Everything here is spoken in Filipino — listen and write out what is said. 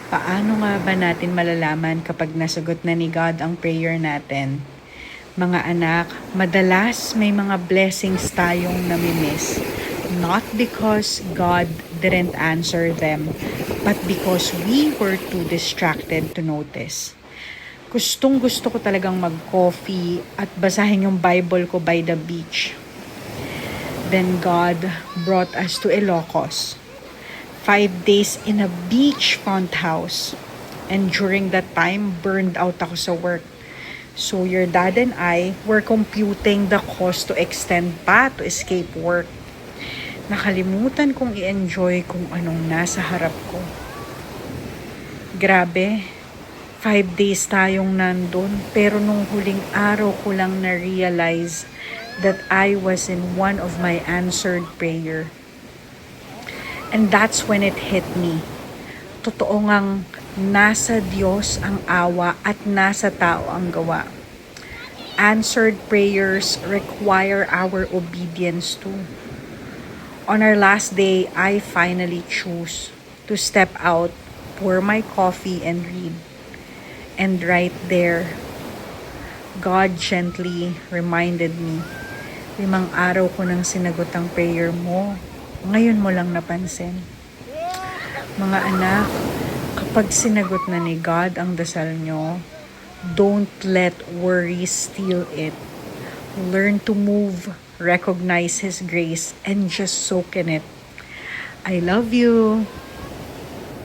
Paano nga ba natin malalaman kapag nasagot na ni God ang prayer natin? Mga anak, madalas may mga blessings tayong namimiss. Not because God didn't answer them, but because we were too distracted to notice. Gustong gusto ko talagang mag-coffee at basahin yung Bible ko by the beach. Then God brought us to Ilocos. 5 days in a beachfront house. And during that time, burned out ako sa work. So your dad and I were computing the cost to extend pa to escape work. Nakalimutan kong i-enjoy kung anong nasa harap ko. Grabe, 5 days tayong nandun, pero nung huling araw ko lang na-realize that I was in one of my answered prayer. And that's when it hit me. Totoo ngang nasa Diyos ang awa at nasa tao ang gawa. Answered prayers require our obedience too. On our last day, I finally choose to step out, pour my coffee and read. And right there, God gently reminded me, 5 araw ko nang sinagot ang prayer mo. Ngayon mo lang napansin. Mga anak, kapag sinagot na ni God ang dasal nyo, don't let worry steal it. Learn to move, recognize His grace, and just soak in it. I love you.